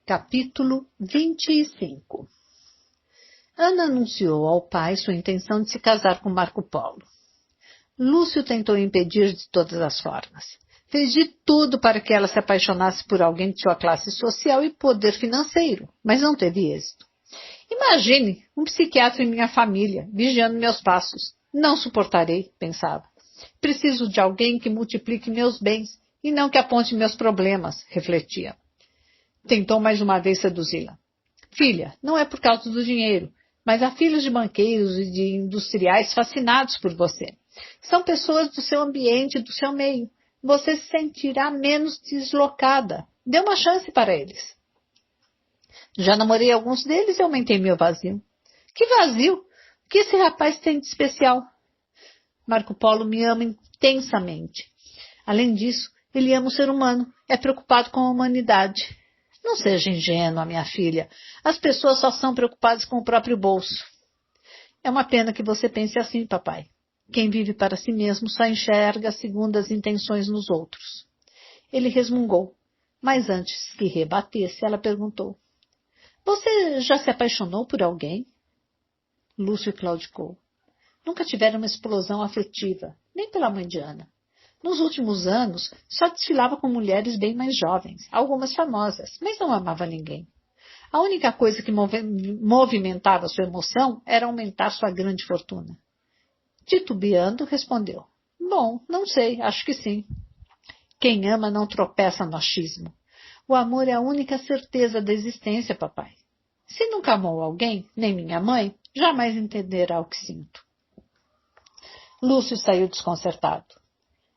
Capítulo 25. Ana anunciou ao pai sua intenção de se casar com Marco Polo. Lúcio tentou impedir de todas as formas. Fez de tudo para que ela se apaixonasse por alguém de sua classe social e poder financeiro, mas não teve êxito. Imagine, um psiquiatra em minha família, vigiando meus passos. Não suportarei, pensava. Preciso de alguém que multiplique meus bens e não que aponte meus problemas, refletia. Tentou mais uma vez seduzi-la. Filha, não é por causa do dinheiro, mas há filhos de banqueiros e de industriais fascinados por você. São pessoas do seu ambiente, do seu meio. Você se sentirá menos deslocada. Dê uma chance para eles. Já namorei alguns deles e aumentei meu vazio. Que vazio? O que esse rapaz tem de especial? Marco Polo me ama intensamente. Além disso, ele ama o ser humano. É preocupado com a humanidade. Não seja ingênua, minha filha. As pessoas só são preocupadas com o próprio bolso. É uma pena que você pense assim, papai. Quem vive para si mesmo só enxerga segundo as intenções nos outros. Ele resmungou, mas antes que rebatesse, ela perguntou. Você já se apaixonou por alguém? Lúcio claudicou. Nunca tiveram uma explosão afetiva, nem pela mãe de Ana. Nos últimos anos, só desfilava com mulheres bem mais jovens, algumas famosas, mas não amava ninguém. A única coisa que movimentava sua emoção era aumentar sua grande fortuna. Titubeando, respondeu. Bom, não sei, acho que sim. Quem ama não tropeça no achismo. O amor é a única certeza da existência, papai. Se nunca amou alguém, nem minha mãe, jamais entenderá o que sinto. Lúcio saiu desconcertado.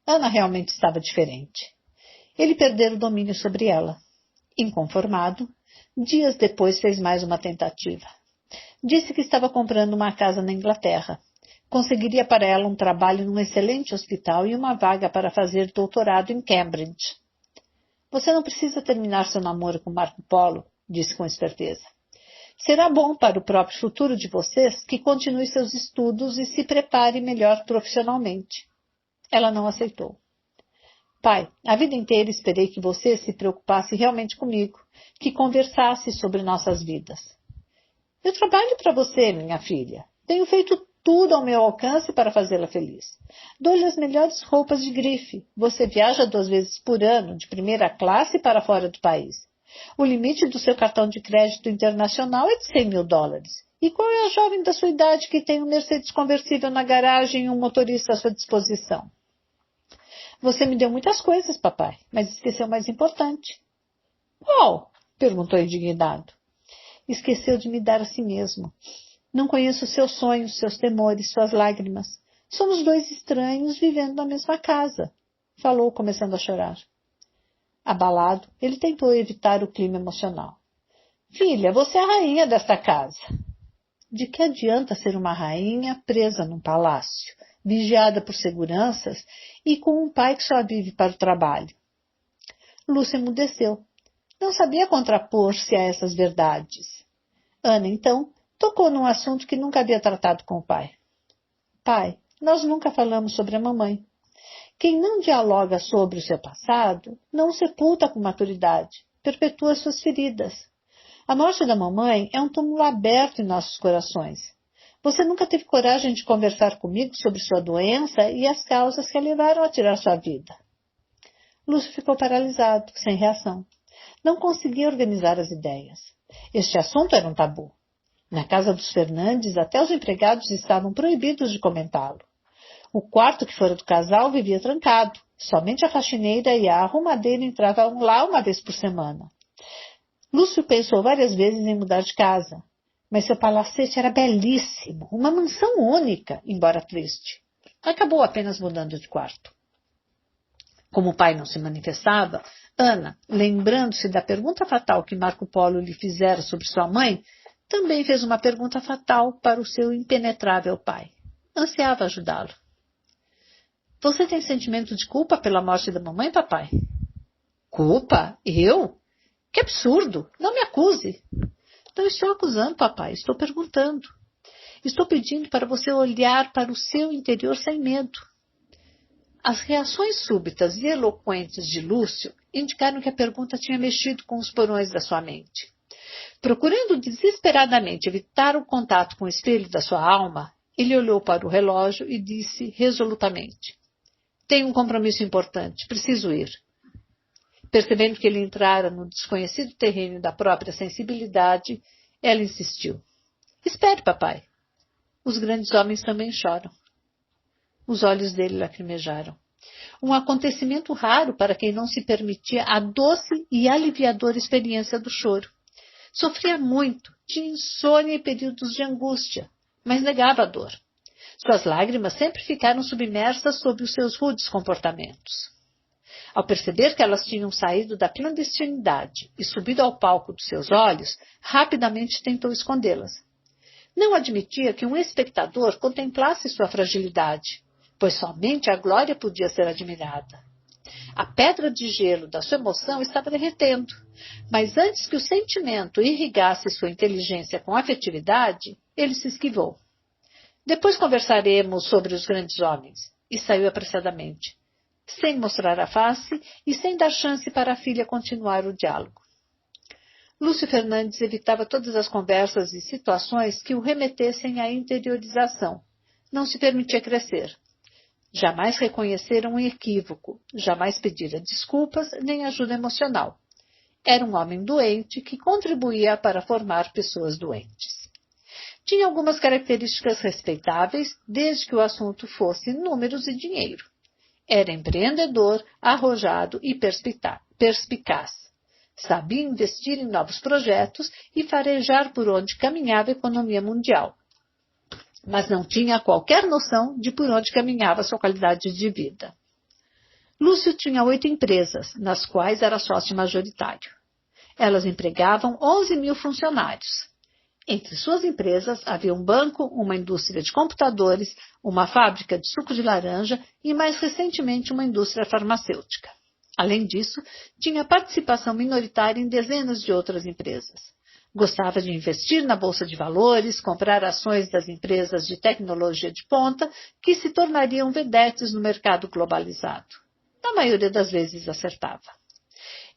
Ana realmente estava diferente. Ele perdera o domínio sobre ela. Inconformado, dias depois fez mais uma tentativa. Disse que estava comprando uma casa na Inglaterra. Conseguiria para ela um trabalho num excelente hospital e uma vaga para fazer doutorado em Cambridge. Você não precisa terminar seu namoro com Marco Polo, disse com esperteza. Será bom para o próprio futuro de vocês que continue seus estudos e se prepare melhor profissionalmente. Ela não aceitou. Pai, a vida inteira esperei que você se preocupasse realmente comigo, que conversasse sobre nossas vidas. Eu trabalho para você, minha filha. Tenho feito tudo ao meu alcance para fazê-la feliz. Dou-lhe as melhores roupas de grife. Você viaja 2 vezes por ano, de primeira classe para fora do país. O limite do seu cartão de crédito internacional é de $100.000. E qual é a jovem da sua idade que tem um Mercedes conversível na garagem e um motorista à sua disposição? Você me deu muitas coisas, papai, mas esqueceu o mais importante. Qual? Perguntou indignado. Esqueceu de me dar a si mesmo. Não conheço seus sonhos, seus temores, suas lágrimas. Somos 2 estranhos vivendo na mesma casa. Falou, começando a chorar. Abalado, ele tentou evitar o clima emocional. Filha, você é a rainha desta casa. De que adianta ser uma rainha presa num palácio, vigiada por seguranças e com um pai que só vive para o trabalho? Lúcia emudeceu. Não sabia contrapor-se a essas verdades. Ana, então, tocou num assunto que nunca havia tratado com o pai. Pai, nós nunca falamos sobre a mamãe. Quem não dialoga sobre o seu passado, não o sepulta com maturidade, perpetua suas feridas. A morte da mamãe é um túmulo aberto em nossos corações. Você nunca teve coragem de conversar comigo sobre sua doença e as causas que a levaram a tirar sua vida. Lúcio ficou paralisado, sem reação. Não conseguia organizar as ideias. Este assunto era um tabu. Na casa dos Fernandes, até os empregados estavam proibidos de comentá-lo. O quarto que fora do casal vivia trancado. Somente a faxineira e a arrumadeira entravam lá uma vez por semana. Lúcio pensou várias vezes em mudar de casa, mas seu palacete era belíssimo, uma mansão única, embora triste. Acabou apenas mudando de quarto. Como o pai não se manifestava, Ana, lembrando-se da pergunta fatal que Marco Polo lhe fizera sobre sua mãe, também fez uma pergunta fatal para o seu impenetrável pai. Ansiava ajudá-lo. Você tem sentimento de culpa pela morte da mamãe, papai? Culpa? Eu? Que absurdo! Não me acuse! Não estou acusando, papai. Estou perguntando. Estou pedindo para você olhar para o seu interior sem medo. As reações súbitas e eloquentes de Lúcio indicaram que a pergunta tinha mexido com os porões da sua mente. Procurando desesperadamente evitar o contato com o espelho da sua alma, ele olhou para o relógio e disse resolutamente: tenho um compromisso importante, preciso ir. Percebendo que ele entrara no desconhecido terreno da própria sensibilidade, ela insistiu: espere, papai. Os grandes homens também choram. Os olhos dele lacrimejaram. Um acontecimento raro para quem não se permitia a doce e aliviadora experiência do choro. Sofria muito, tinha insônia e períodos de angústia, mas negava a dor. Suas lágrimas sempre ficaram submersas sob os seus rudes comportamentos. Ao perceber que elas tinham saído da clandestinidade e subido ao palco dos seus olhos, rapidamente tentou escondê-las. Não admitia que um espectador contemplasse sua fragilidade, pois somente a glória podia ser admirada. A pedra de gelo da sua emoção estava derretendo, mas antes que o sentimento irrigasse sua inteligência com afetividade, ele se esquivou. Depois conversaremos sobre os grandes homens, e saiu apressadamente, sem mostrar a face e sem dar chance para a filha continuar o diálogo. Lúcio Fernandes evitava todas as conversas e situações que o remetessem à interiorização. Não se permitia crescer. Jamais reconheceram um equívoco, jamais pedira desculpas nem ajuda emocional. Era um homem doente que contribuía para formar pessoas doentes. Tinha algumas características respeitáveis, desde que o assunto fosse números e dinheiro. Era empreendedor, arrojado e perspicaz. Sabia investir em novos projetos e farejar por onde caminhava a economia mundial. Mas não tinha qualquer noção de por onde caminhava sua qualidade de vida. Lúcio tinha 8 empresas, nas quais era sócio majoritário. Elas empregavam 11.000 funcionários. Entre suas empresas havia um banco, uma indústria de computadores, uma fábrica de suco de laranja e, mais recentemente, uma indústria farmacêutica. Além disso, tinha participação minoritária em dezenas de outras empresas. Gostava de investir na bolsa de valores, comprar ações das empresas de tecnologia de ponta que se tornariam vedetes no mercado globalizado. Na maioria das vezes acertava.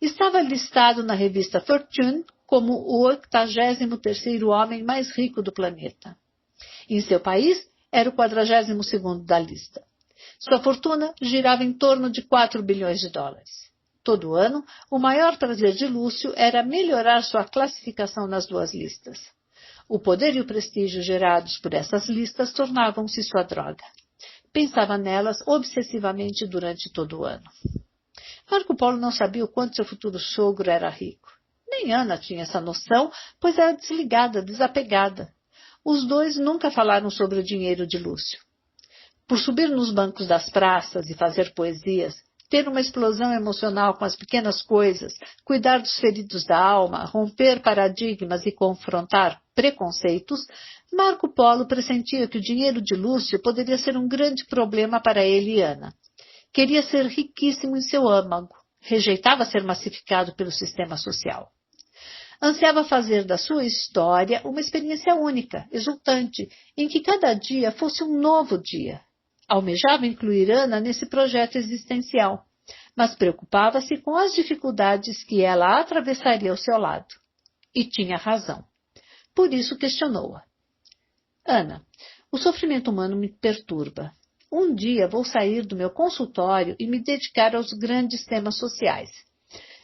Estava listado na revista Fortune como o 83º homem mais rico do planeta. Em seu país, era o 42º da lista. Sua fortuna girava em torno de 4 bilhões de dólares. Todo ano, o maior prazer de Lúcio era melhorar sua classificação nas 2 listas. O poder e o prestígio gerados por essas listas tornavam-se sua droga. Pensava nelas obsessivamente durante todo o ano. Marco Polo não sabia o quanto seu futuro sogro era rico. Nem Ana tinha essa noção, pois era desligada, desapegada. Os dois nunca falaram sobre o dinheiro de Lúcio. Por subir nos bancos das praças e fazer poesias, ter uma explosão emocional com as pequenas coisas, cuidar dos feridos da alma, romper paradigmas e confrontar preconceitos, Marco Polo pressentia que o dinheiro de Lúcio poderia ser um grande problema para ele e Ana. Queria ser riquíssimo em seu âmago, rejeitava ser massificado pelo sistema social. Ansiava fazer da sua história uma experiência única, exultante, em que cada dia fosse um novo dia. Almejava incluir Ana nesse projeto existencial, mas preocupava-se com as dificuldades que ela atravessaria ao seu lado. E tinha razão. Por isso questionou-a. Ana, o sofrimento humano me perturba. Um dia vou sair do meu consultório e me dedicar aos grandes temas sociais.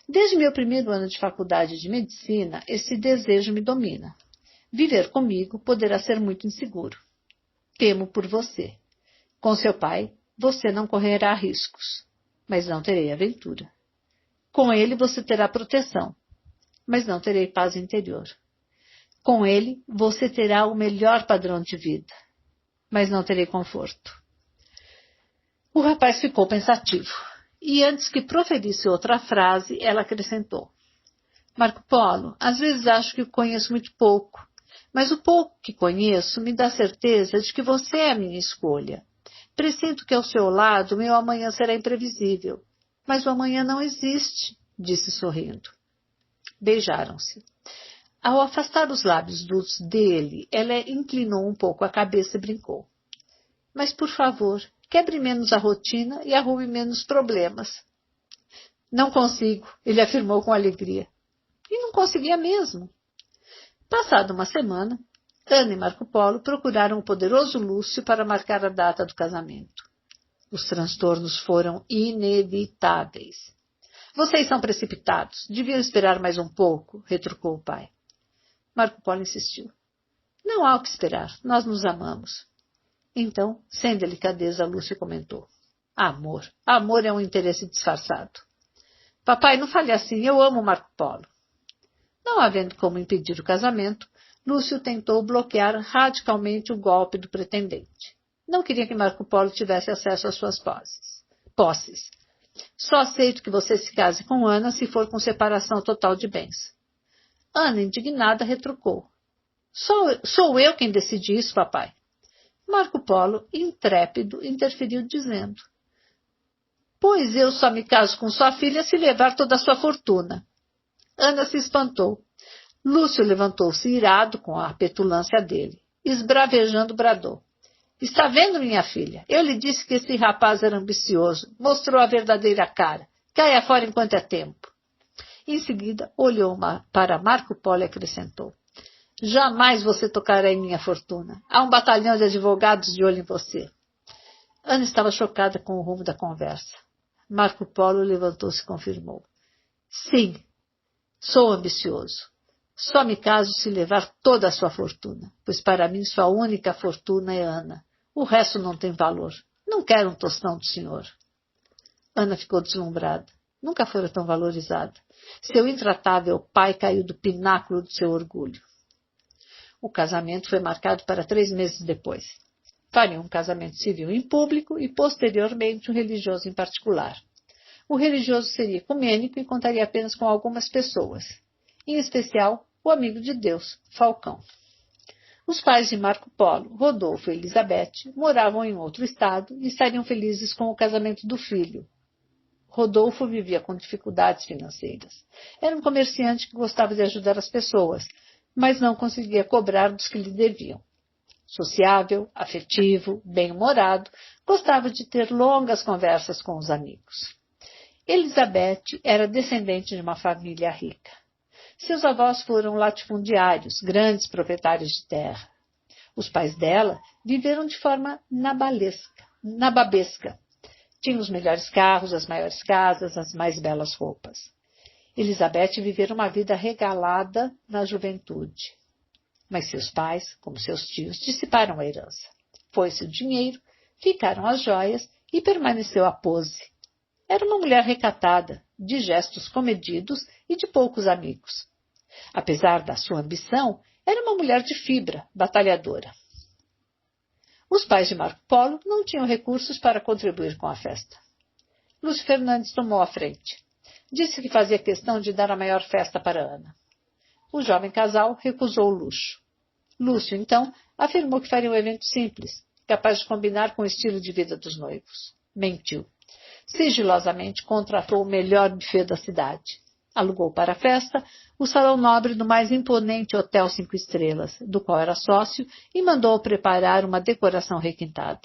Desde meu primeiro ano de faculdade de medicina, esse desejo me domina. Viver comigo poderá ser muito inseguro. Temo por você. Com seu pai, você não correrá riscos, mas não terei aventura. Com ele, você terá proteção, mas não terei paz interior. Com ele, você terá o melhor padrão de vida, mas não terei conforto. O rapaz ficou pensativo, e antes que proferisse outra frase, ela acrescentou. Marco Polo, às vezes acho que o conheço muito pouco, mas o pouco que conheço me dá certeza de que você é a minha escolha. Presinto que ao seu lado meu amanhã será imprevisível. Mas o amanhã não existe, disse sorrindo. Beijaram-se. Ao afastar os lábios dele, ela inclinou um pouco a cabeça e brincou. Mas, por favor, quebre menos a rotina e arrume menos problemas. Não consigo, ele afirmou com alegria. E não conseguia mesmo. Passada uma semana, Ana e Marco Polo procuraram o poderoso Lúcio para marcar a data do casamento. Os transtornos foram inevitáveis. Vocês são precipitados. Deviam esperar mais um pouco, retrucou o pai. Marco Polo insistiu. Não há o que esperar. Nós nos amamos. Então, sem delicadeza, Lúcio comentou. Amor. Amor é um interesse disfarçado. Papai, não fale assim. Eu amo Marco Polo. Não havendo como impedir o casamento, Lúcio tentou bloquear radicalmente o golpe do pretendente. Não queria que Marco Polo tivesse acesso às suas posses. Só aceito que você se case com Ana se for com separação total de bens. Ana, indignada, retrucou. Sou eu quem decide isso, papai. Marco Polo, intrépido, interferiu dizendo. Pois eu só me caso com sua filha se levar toda a sua fortuna. Ana se espantou. Lúcio levantou-se irado com a petulância dele. Esbravejando, bradou. Está vendo, minha filha? Eu lhe disse que esse rapaz era ambicioso. Mostrou a verdadeira cara. Caia fora enquanto é tempo. Em seguida, olhou para Marco Polo e acrescentou. Jamais você tocará em minha fortuna. Há um batalhão de advogados de olho em você. Ana estava chocada com o rumo da conversa. Marco Polo levantou-se e confirmou. Sim, sou ambicioso. Só me caso se levar toda a sua fortuna, pois para mim sua única fortuna é Ana. O resto não tem valor. Não quero um tostão do senhor. Ana ficou deslumbrada. Nunca fora tão valorizada. Seu intratável pai caiu do pináculo do seu orgulho. O casamento foi marcado para 3 meses depois. Fariam um casamento civil em público e, posteriormente, um religioso em particular. O religioso seria ecumênico e contaria apenas com algumas pessoas, em especial o amigo de Deus, Falcão. Os pais de Marco Polo, Rodolfo e Elizabeth, moravam em outro estado e estariam felizes com o casamento do filho. Rodolfo vivia com dificuldades financeiras. Era um comerciante que gostava de ajudar as pessoas, mas não conseguia cobrar dos que lhe deviam. Sociável, afetivo, bem-humorado, gostava de ter longas conversas com os amigos. Elizabeth era descendente de uma família rica. Seus avós foram latifundiários, grandes proprietários de terra. Os pais dela viveram de forma nababesca. Tinham os melhores carros, as maiores casas, as mais belas roupas. Elizabeth vivera uma vida regalada na juventude. Mas seus pais, como seus tios, dissiparam a herança. Foi-se o dinheiro, ficaram as joias e permaneceu a pose. Era uma mulher recatada, de gestos comedidos e de poucos amigos. Apesar da sua ambição, era uma mulher de fibra, batalhadora. Os pais de Marco Polo não tinham recursos para contribuir com a festa. Lúcio Fernandes tomou a frente. Disse que fazia questão de dar a maior festa para Ana. O jovem casal recusou o luxo. Lúcio, então, afirmou que faria um evento simples, capaz de combinar com o estilo de vida dos noivos. Mentiu. Sigilosamente contratou o melhor buffet da cidade. Alugou para a festa o salão nobre do mais imponente Hotel 5 Estrelas, do qual era sócio, e mandou preparar uma decoração requintada.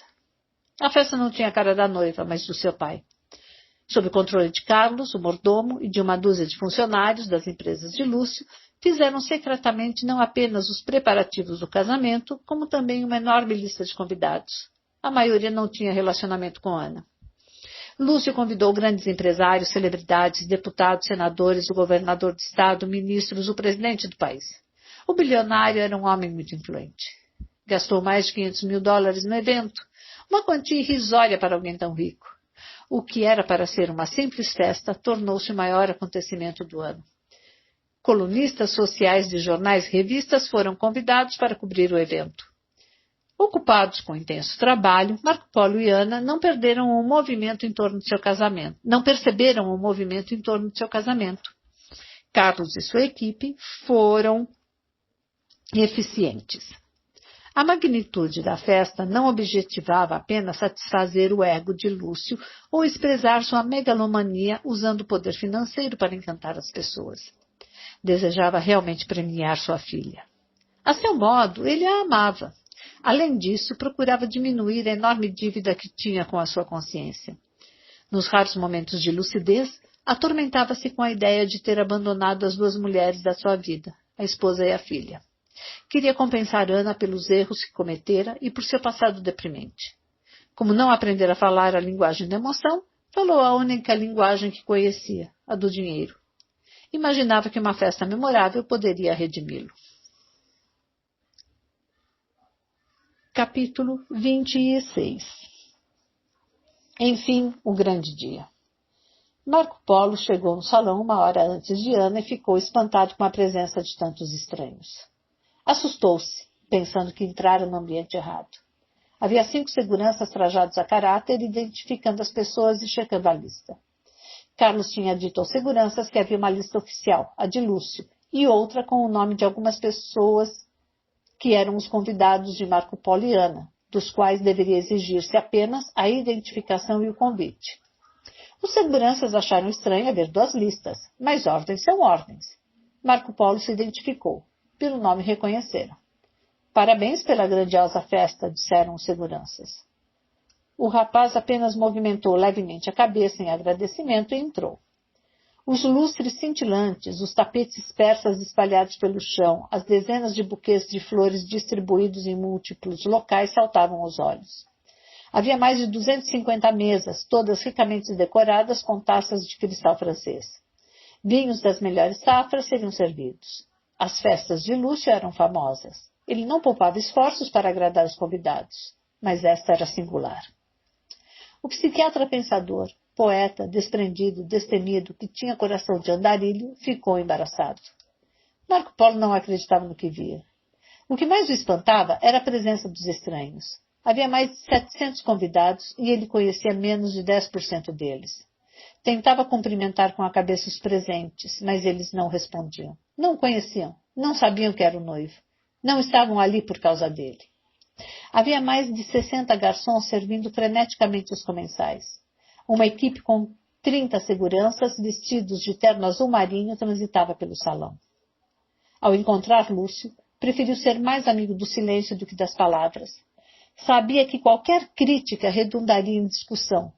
A festa não tinha a cara da noiva, mas do seu pai. Sob o controle de Carlos, o mordomo, e de uma dúzia de funcionários das empresas de Lúcio, fizeram secretamente não apenas os preparativos do casamento, como também uma enorme lista de convidados. A maioria não tinha relacionamento com Ana. Lúcio convidou grandes empresários, celebridades, deputados, senadores, o governador de estado, ministros, o presidente do país. O bilionário era um homem muito influente. Gastou mais de $500 mil no evento, uma quantia irrisória para alguém tão rico. O que era para ser uma simples festa tornou-se o maior acontecimento do ano. Colunistas sociais de jornais e revistas foram convidados para cobrir o evento. Ocupados com intenso trabalho, Marco Polo e Ana não perceberam o movimento em torno de seu casamento. Carlos e sua equipe foram eficientes. A magnitude da festa não objetivava apenas satisfazer o ego de Lúcio ou expressar sua megalomania usando o poder financeiro para encantar as pessoas. Desejava realmente premiar sua filha. A seu modo, ele a amava. Além disso, procurava diminuir a enorme dívida que tinha com a sua consciência. Nos raros momentos de lucidez, Atormentava-se com a ideia de ter abandonado as duas mulheres da sua vida, a esposa e a filha. Queria compensar Ana pelos erros que cometera e por seu passado deprimente. Como não aprendera a falar a linguagem da emoção, falou a única linguagem que conhecia, a do dinheiro. Imaginava que uma festa memorável poderia redimi-lo. Capítulo 26. Enfim, o grande dia. Marco Polo chegou no salão uma hora antes de Ana e ficou espantado com a presença de tantos estranhos. Assustou-se, pensando que entrara no ambiente errado. Havia 5 seguranças trajados a caráter, identificando as pessoas e checando a lista. Carlos tinha dito aos seguranças que havia uma lista oficial, a de Lúcio, e outra com o nome de algumas pessoas que eram os convidados de Marco Polo e Ana, dos quais deveria exigir-se apenas a identificação e o convite. Os seguranças acharam estranho haver 2 listas, mas ordens são ordens. Marco Polo se identificou. Pelo nome reconheceram. Parabéns pela grandiosa festa, disseram os seguranças. O rapaz apenas movimentou levemente a cabeça em agradecimento e entrou. Os lustres cintilantes, os tapetes persas espalhados pelo chão, as dezenas de buquês de flores distribuídos em múltiplos locais saltavam aos olhos. Havia mais de 250 mesas, todas ricamente decoradas com taças de cristal francês. Vinhos das melhores safras seriam servidos. As festas de Lúcio eram famosas. Ele não poupava esforços para agradar os convidados, mas esta era singular. O psiquiatra pensador, poeta, desprendido, destemido, que tinha coração de andarilho, ficou embaraçado. Marco Polo não acreditava no que via. O que mais o espantava era a presença dos estranhos. Havia mais de 700 convidados e ele conhecia menos de 10% deles. Tentava cumprimentar com a cabeça os presentes, mas eles não respondiam. Não o conheciam, não sabiam que era o noivo. Não estavam ali por causa dele. Havia mais de 60 garçons servindo freneticamente os comensais. Uma equipe com 30 seguranças vestidos de terno azul marinho transitava pelo salão. Ao encontrar Lúcio, preferiu ser mais amigo do silêncio do que das palavras. Sabia que qualquer crítica redundaria em discussão,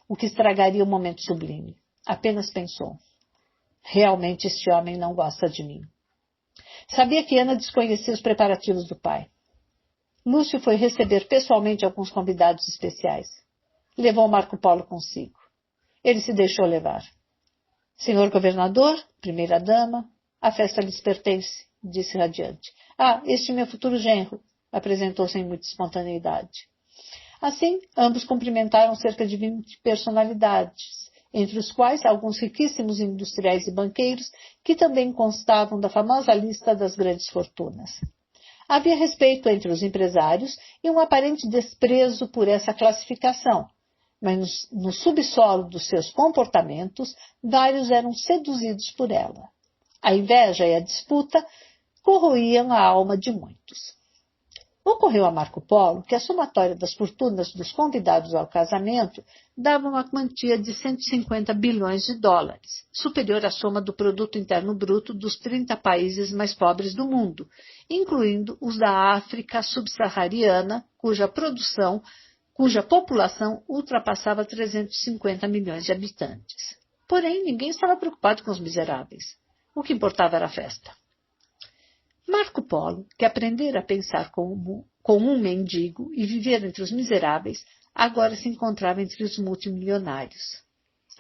o que estragaria o momento sublime. Apenas pensou. Realmente este homem não gosta de mim. Sabia que Ana desconhecia os preparativos do pai. Lúcio foi receber pessoalmente alguns convidados especiais. Levou Marco Polo consigo. Ele se deixou levar. Senhor governador, primeira-dama, a festa lhes pertence, disse radiante. Ah, este meu futuro genro, apresentou-se em muita espontaneidade. Assim, ambos cumprimentaram cerca de 20 personalidades, entre os quais alguns riquíssimos industriais e banqueiros que também constavam da famosa lista das grandes fortunas. Havia respeito entre os empresários e um aparente desprezo por essa classificação, mas no subsolo dos seus comportamentos, vários eram seduzidos por ela. A inveja e a disputa corroíam a alma de muitos. Ocorreu a Marco Polo que a somatória das fortunas dos convidados ao casamento dava uma quantia de 150 bilhões de dólares, superior à soma do produto interno bruto dos 30 países mais pobres do mundo, incluindo os da África subsaariana, cuja população ultrapassava 350 milhões de habitantes. Porém, ninguém estava preocupado com os miseráveis. O que importava era a festa. Marco Polo, que aprendera a pensar como um mendigo e viver entre os miseráveis, agora se encontrava entre os multimilionários.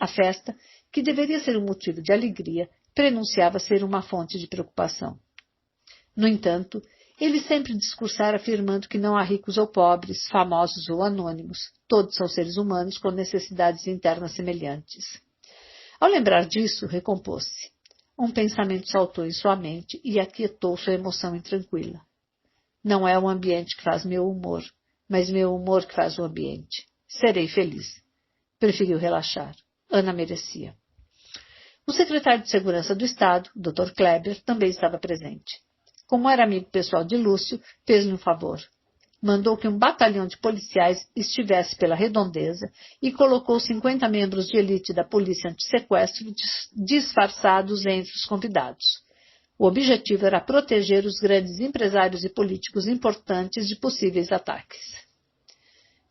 A festa, que deveria ser um motivo de alegria, prenunciava ser uma fonte de preocupação. No entanto, ele sempre discursara afirmando que não há ricos ou pobres, famosos ou anônimos. Todos são seres humanos com necessidades internas semelhantes. Ao lembrar disso, recompôs-se. Um pensamento saltou em sua mente e aquietou sua emoção intranquila. Não é o ambiente que faz meu humor, mas meu humor que faz o ambiente. Serei feliz. Preferiu relaxar. Ana merecia. O secretário de Segurança do Estado, Dr. Kleber, também estava presente. Como era amigo pessoal de Lúcio, fez-lhe um favor. Mandou que um batalhão de policiais estivesse pela redondeza e colocou 50 membros de elite da polícia antissequestro disfarçados entre os convidados. O objetivo era proteger os grandes empresários e políticos importantes de possíveis ataques.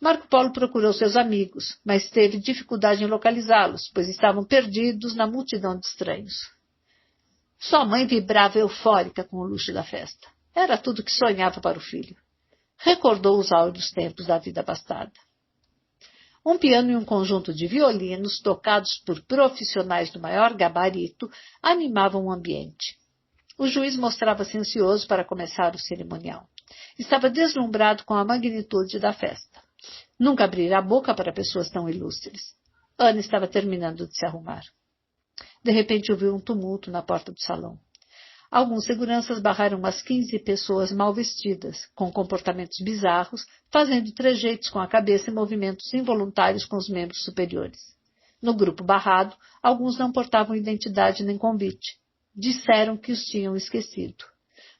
Marco Polo procurou seus amigos, mas teve dificuldade em localizá-los, pois estavam perdidos na multidão de estranhos. Sua mãe vibrava eufórica com o luxo da festa. Era tudo que sonhava para o filho. Recordou os áureos tempos da vida abastada. Um piano e um conjunto de violinos, tocados por profissionais do maior gabarito, animavam o ambiente. O juiz mostrava-se ansioso para começar o cerimonial. Estava deslumbrado com a magnitude da festa. Nunca abrira a boca para pessoas tão ilustres. Ana estava terminando de se arrumar. De repente ouviu um tumulto na porta do salão. Alguns seguranças barraram umas 15 pessoas mal vestidas, com comportamentos bizarros, fazendo trejeitos com a cabeça e movimentos involuntários com os membros superiores. No grupo barrado, alguns não portavam identidade nem convite. Disseram que os tinham esquecido.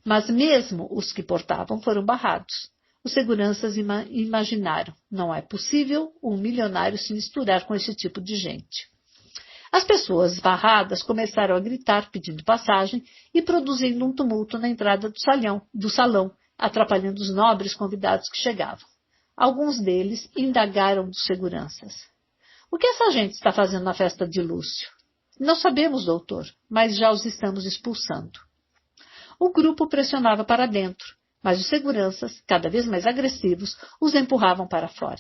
Mas mesmo os que portavam foram barrados. Os seguranças imaginaram, não é possível um milionário se misturar com esse tipo de gente. As pessoas barradas começaram a gritar pedindo passagem e produzindo um tumulto na entrada do salão, atrapalhando os nobres convidados que chegavam. Alguns deles indagaram dos seguranças. O que essa gente está fazendo na festa de Lúcio? Não sabemos, doutor, mas já os estamos expulsando. O grupo pressionava para dentro, mas os seguranças, cada vez mais agressivos, os empurravam para fora.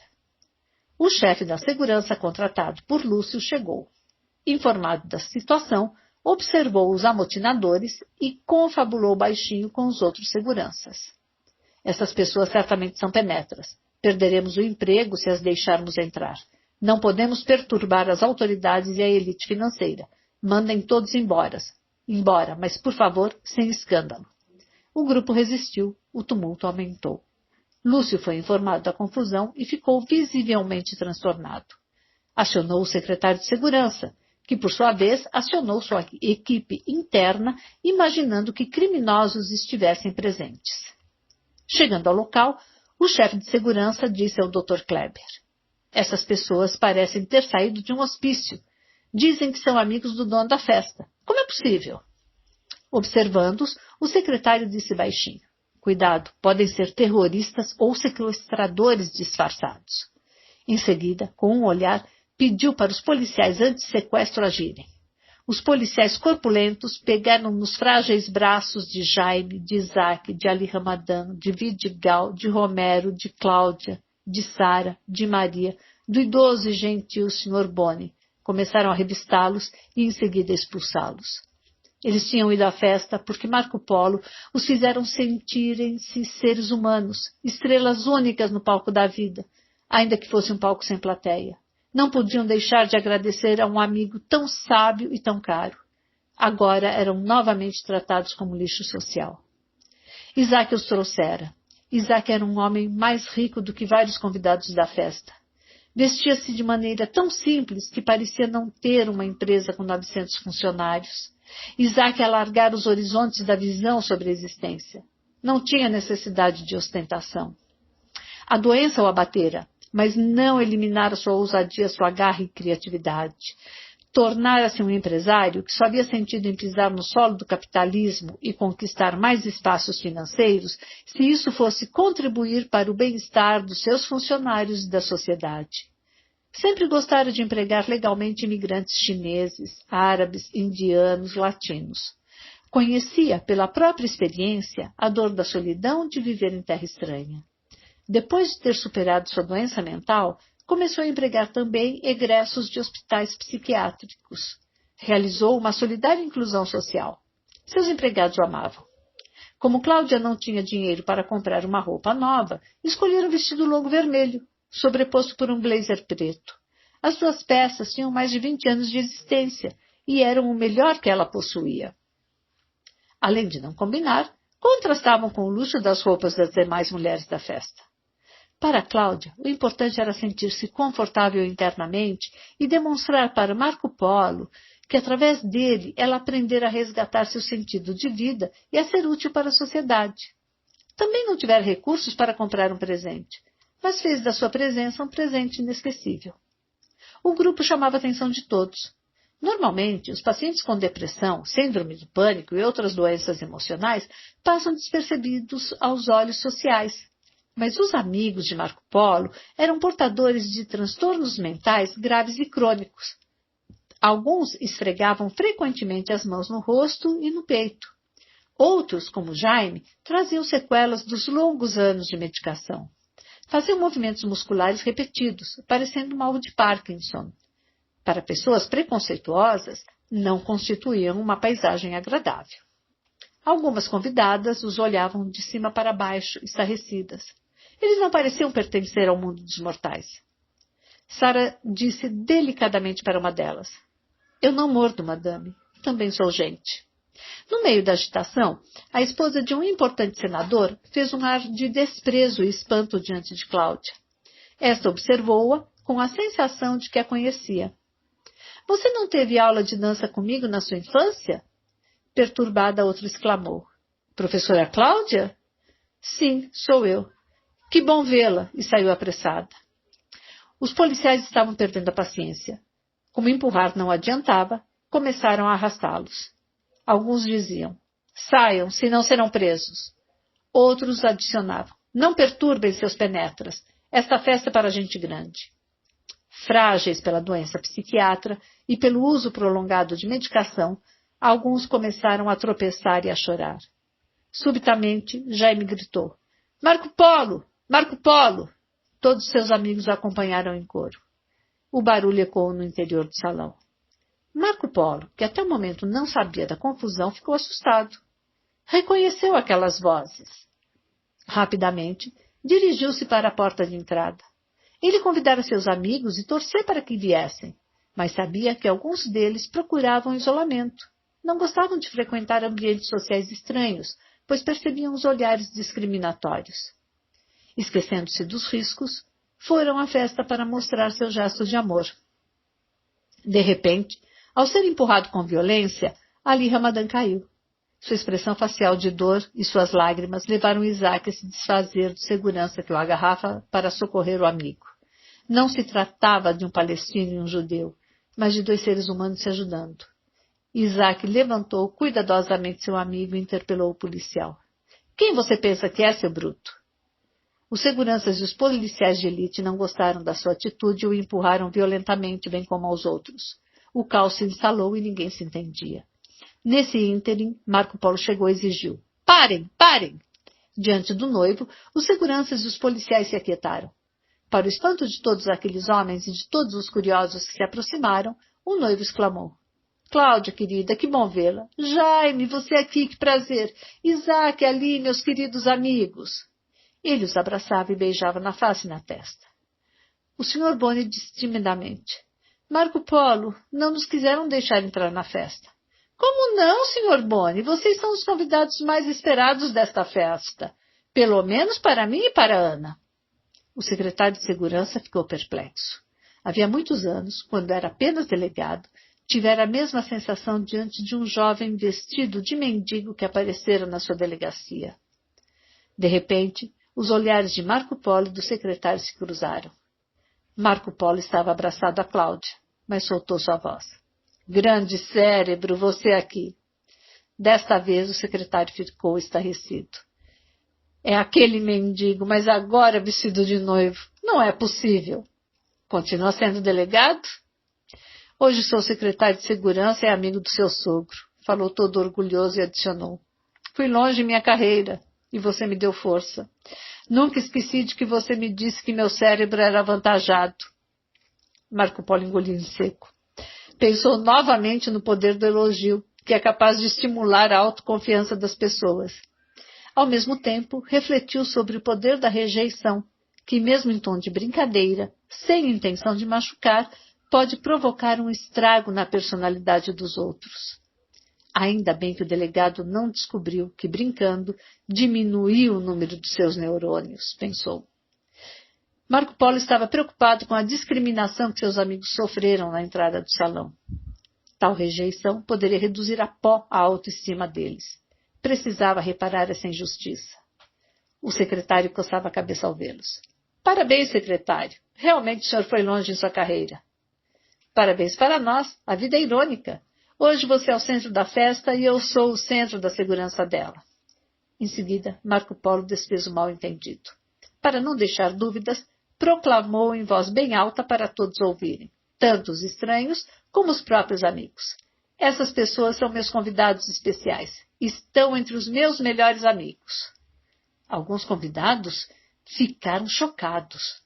O chefe da segurança contratado por Lúcio chegou. Informado da situação, observou os amotinadores e confabulou baixinho com os outros seguranças. Essas pessoas certamente são penetras. Perderemos o emprego se as deixarmos entrar. Não podemos perturbar as autoridades e a elite financeira. Mandem todos embora, mas, por favor, sem escândalo. O grupo resistiu, o tumulto aumentou. Lúcio foi informado da confusão e ficou visivelmente transtornado. Acionou o secretário de segurança, que, por sua vez, acionou sua equipe interna, imaginando que criminosos estivessem presentes. Chegando ao local, o chefe de segurança disse ao Dr. Kleber: essas pessoas parecem ter saído de um hospício. Dizem que são amigos do dono da festa. Como é possível? Observando-os, o secretário disse baixinho: cuidado, podem ser terroristas ou sequestradores disfarçados. Em seguida, com um olhar, pediu para os policiais anti-sequestro agirem. Os policiais corpulentos pegaram nos frágeis braços de Jaime, de Isaac, de Ali Ramadan, de Vidigal, de Romero, de Cláudia, de Sara, de Maria, do idoso e gentil Sr. Boni. Começaram a revistá-los e em seguida expulsá-los. Eles tinham ido à festa porque Marco Polo os fizeram sentirem-se seres humanos, estrelas únicas no palco da vida, ainda que fosse um palco sem plateia. Não podiam deixar de agradecer a um amigo tão sábio e tão caro. Agora eram novamente tratados como lixo social. Isaac os trouxera. Isaac era um homem mais rico do que vários convidados da festa. Vestia-se de maneira tão simples que parecia não ter uma empresa com 900 funcionários. Isaac alargara os horizontes da visão sobre a existência. Não tinha necessidade de ostentação. A doença o abatera, mas não eliminara sua ousadia, sua garra e criatividade. Tornara-se um empresário que só havia sentido em pisar no solo do capitalismo e conquistar mais espaços financeiros se isso fosse contribuir para o bem-estar dos seus funcionários e da sociedade. Sempre gostara de empregar legalmente imigrantes chineses, árabes, indianos, latinos. Conhecia, pela própria experiência, a dor da solidão de viver em terra estranha. Depois de ter superado sua doença mental, começou a empregar também egressos de hospitais psiquiátricos. Realizou uma solidária inclusão social. Seus empregados o amavam. Como Cláudia não tinha dinheiro para comprar uma roupa nova, escolheram um vestido longo vermelho, sobreposto por um blazer preto. As duas peças tinham mais de 20 anos de existência e eram o melhor que ela possuía. Além de não combinar, contrastavam com o luxo das roupas das demais mulheres da festa. Para Cláudia, o importante era sentir-se confortável internamente e demonstrar para Marco Polo que, através dele, ela aprendera a resgatar seu sentido de vida e a ser útil para a sociedade. Também não tivera recursos para comprar um presente, mas fez da sua presença um presente inesquecível. O grupo chamava a atenção de todos. Normalmente, os pacientes com depressão, síndrome do pânico e outras doenças emocionais passam despercebidos aos olhos sociais. Mas os amigos de Marco Polo eram portadores de transtornos mentais graves e crônicos. Alguns esfregavam frequentemente as mãos no rosto e no peito. Outros, como Jaime, traziam sequelas dos longos anos de medicação. Faziam movimentos musculares repetidos, parecendo mal de Parkinson. Para pessoas preconceituosas, não constituíam uma paisagem agradável. Algumas convidadas os olhavam de cima para baixo, estarrecidas. Eles não pareciam pertencer ao mundo dos mortais. Sara disse delicadamente para uma delas: "Eu não mordo, madame. Também sou gente." No meio da agitação, a esposa de um importante senador fez um ar de desprezo e espanto diante de Cláudia. Esta observou-a com a sensação de que a conhecia. "Você não teve aula de dança comigo na sua infância?" Perturbada, a outra exclamou: "Professora Cláudia?" "Sim, sou eu." "Que bom vê-la!" e saiu apressada. Os policiais estavam perdendo a paciência. Como empurrar não adiantava, começaram a arrastá-los. Alguns diziam: "Saiam, senão serão presos." Outros adicionavam: "Não perturbem seus penetras. Esta festa é para gente grande." Frágeis pela doença psiquiátrica e pelo uso prolongado de medicação, alguns começaram a tropeçar e a chorar. Subitamente, Jaime gritou: "Marco Polo! Marco Polo!" Todos seus amigos o acompanharam em coro. O barulho ecoou no interior do salão. Marco Polo, que até o momento não sabia da confusão, ficou assustado. Reconheceu aquelas vozes. Rapidamente, dirigiu-se para a porta de entrada. Ele convidara seus amigos e torcia para que viessem, mas sabia que alguns deles procuravam isolamento. Não gostavam de frequentar ambientes sociais estranhos, pois percebiam os olhares discriminatórios. Esquecendo-se dos riscos, foram à festa para mostrar seu gesto de amor. De repente, ao ser empurrado com violência, Ali Ramadan caiu. Sua expressão facial de dor e suas lágrimas levaram Isaac a se desfazer do segurança que o agarrava para socorrer o amigo. Não se tratava de um palestino e um judeu, mas de dois seres humanos se ajudando. Isaac levantou cuidadosamente seu amigo e interpelou o policial. "Quem você pensa que é, seu bruto?" Os seguranças e os policiais de elite não gostaram da sua atitude e o empurraram violentamente, bem como aos outros. O caos se instalou e ninguém se entendia. Nesse ínterim, Marco Polo chegou e exigiu: "Parem, parem!" Diante do noivo, os seguranças e os policiais se aquietaram. Para o espanto de todos aqueles homens e de todos os curiosos que se aproximaram, o noivo exclamou: "Cláudia, querida, que bom vê-la. Jaime, você aqui, que prazer. Isaac, Ali, meus queridos amigos." Ele os abraçava e beijava na face e na testa. O Sr. Boni disse timidamente: "Marco Polo, não nos quiseram deixar entrar na festa." "Como não, Sr. Boni? Vocês são os convidados mais esperados desta festa. Pelo menos para mim e para Ana." O secretário de segurança ficou perplexo. Havia muitos anos, quando era apenas delegado, tivera a mesma sensação diante de um jovem vestido de mendigo que aparecera na sua delegacia. De repente, os olhares de Marco Polo e do secretário se cruzaram. Marco Polo estava abraçado a Cláudia, mas soltou sua voz: "Grande cérebro, você aqui." Desta vez o secretário ficou estarrecido. "É aquele mendigo, mas agora vestido de noivo. Não é possível." "Continua sendo delegado?" "Hoje sou secretário de segurança e amigo do seu sogro." Falou todo orgulhoso e adicionou: "Fui longe em minha carreira e você me deu força. Nunca esqueci de que você me disse que meu cérebro era avantajado." Marco Polo engoliu em seco. Pensou novamente no poder do elogio, que é capaz de estimular a autoconfiança das pessoas. Ao mesmo tempo, refletiu sobre o poder da rejeição, que mesmo em tom de brincadeira, sem intenção de machucar, pode provocar um estrago na personalidade dos outros. Ainda bem que o delegado não descobriu que, brincando, diminuiu o número de seus neurônios, pensou. Marco Polo estava preocupado com a discriminação que seus amigos sofreram na entrada do salão. Tal rejeição poderia reduzir a pó a autoestima deles. Precisava reparar essa injustiça. O secretário coçava a cabeça ao vê-los. "Parabéns, secretário. Realmente o senhor foi longe em sua carreira." "Parabéns para nós. A vida é irônica. Hoje você é o centro da festa e eu sou o centro da segurança dela." Em seguida, Marco Polo desfez o mal-entendido. para não deixar dúvidas, proclamou em voz bem alta para todos ouvirem, tanto os estranhos como os próprios amigos. Essas pessoas são meus convidados especiais. Estão entre os meus melhores amigos. Alguns convidados ficaram chocados.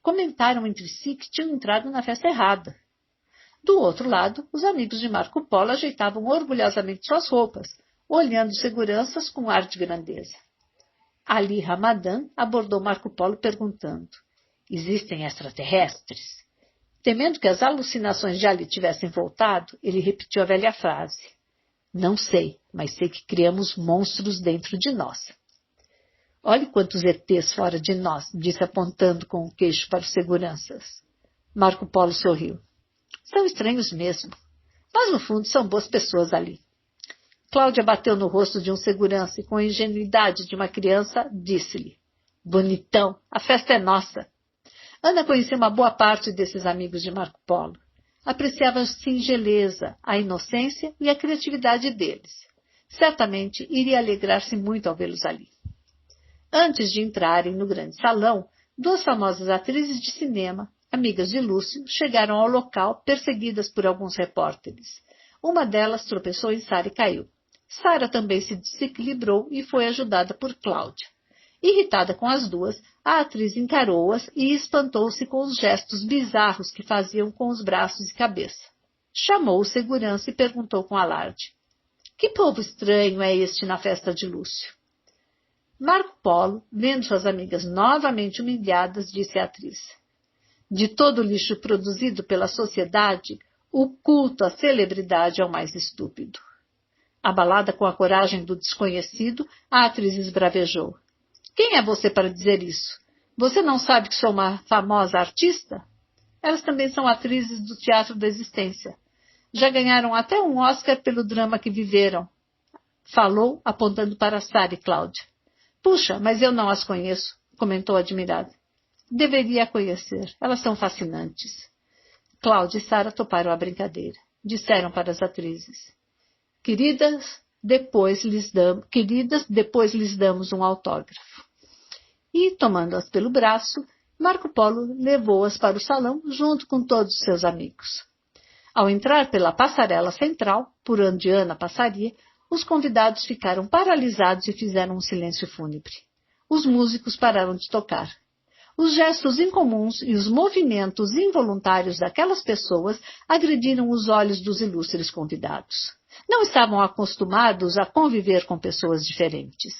Comentaram entre si que tinham entrado na festa errada. Do outro lado, os amigos de Marco Polo ajeitavam orgulhosamente suas roupas, olhando seguranças com ar de grandeza. Ali Ramadan abordou Marco Polo perguntando: existem extraterrestres? Temendo que as alucinações já lhe tivessem voltado, ele repetiu a velha frase: não sei, mas sei que criamos monstros dentro de nós. Olhe quantos ETs fora de nós, disse apontando com o queixo para os seguranças. Marco Polo sorriu. São estranhos mesmo, mas no fundo são boas pessoas ali. Cláudia bateu no rosto de um segurança e, com a ingenuidade de uma criança, disse-lhe: bonitão, a festa é nossa. Ana conhecia uma boa parte desses amigos de Marco Polo. Apreciava a singeleza, a inocência e a criatividade deles. Certamente iria alegrar-se muito ao vê-los ali. Antes de entrarem no grande salão, duas famosas atrizes de cinema, amigas de Lúcio, chegaram ao local perseguidas por alguns repórteres. Uma delas tropeçou em Sara e caiu. Sara também se desequilibrou e foi ajudada por Cláudia. Irritada com as duas, a atriz encarou-as e espantou-se com os gestos bizarros que faziam com os braços e cabeça. Chamou o segurança e perguntou com alarde: que povo estranho é este na festa de Lúcio? Marco Polo, vendo suas amigas novamente humilhadas, disse à atriz: de todo o lixo produzido pela sociedade, o culto à celebridade é o mais estúpido. Abalada com a coragem do desconhecido, a atriz esbravejou: quem é você para dizer isso? Você não sabe que sou uma famosa artista? Elas também são atrizes do Teatro da Existência. Já ganharam até um Oscar pelo drama que viveram. Falou, apontando para Sara e Cláudia. Puxa, mas eu não as conheço, comentou admirada. Deveria conhecer, elas são fascinantes. Cláudia e Sara toparam a brincadeira. Disseram para as atrizes: queridas, depois lhes damos um autógrafo. E, tomando-as pelo braço, Marco Polo levou-as para o salão junto com todos os seus amigos. Ao entrar pela passarela central, por onde Ana passaria, os convidados ficaram paralisados e fizeram um silêncio fúnebre. Os músicos pararam de tocar. Os gestos incomuns e os movimentos involuntários daquelas pessoas agrediram os olhos dos ilustres convidados. Não estavam acostumados a conviver com pessoas diferentes.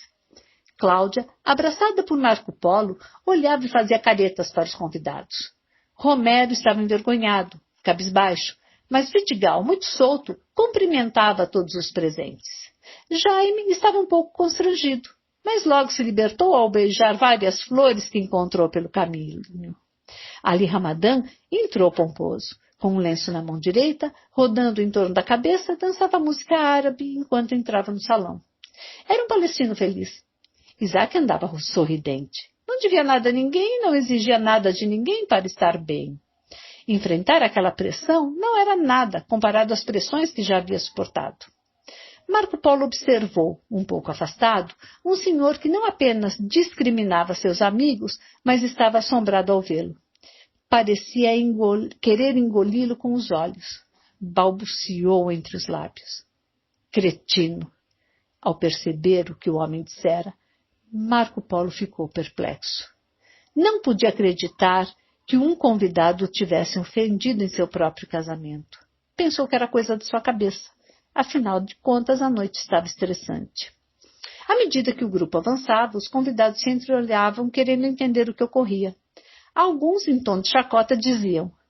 Cláudia, abraçada por Marco Polo, olhava e fazia caretas para os convidados. Romero estava envergonhado, cabisbaixo, mas Vidigal, muito solto, cumprimentava todos os presentes. Jaime estava um pouco constrangido, mas logo se libertou ao beijar várias flores que encontrou pelo caminho. Ali Ramadan entrou pomposo. Com um lenço na mão direita, rodando em torno da cabeça, dançava música árabe enquanto entrava no salão. Era um palestino feliz. Isaac andava sorridente. Não devia nada a ninguém e não exigia nada de ninguém para estar bem. Enfrentar aquela pressão não era nada comparado às pressões que já havia suportado. Marco Polo observou, um pouco afastado, um senhor que não apenas discriminava seus amigos, mas estava assombrado ao vê-lo. Parecia querer engoli-lo com os olhos. Balbuciou entre os lábios: cretino! Ao perceber o que o homem dissera, Marco Polo ficou perplexo. Não podia acreditar que um convidado o tivesse ofendido em seu próprio casamento. Pensou que era coisa de sua cabeça. Afinal de contas, a noite estava estressante. À medida que o grupo avançava, os convidados se entreolhavam, querendo entender o que ocorria. Alguns, em tom de chacota, diziam: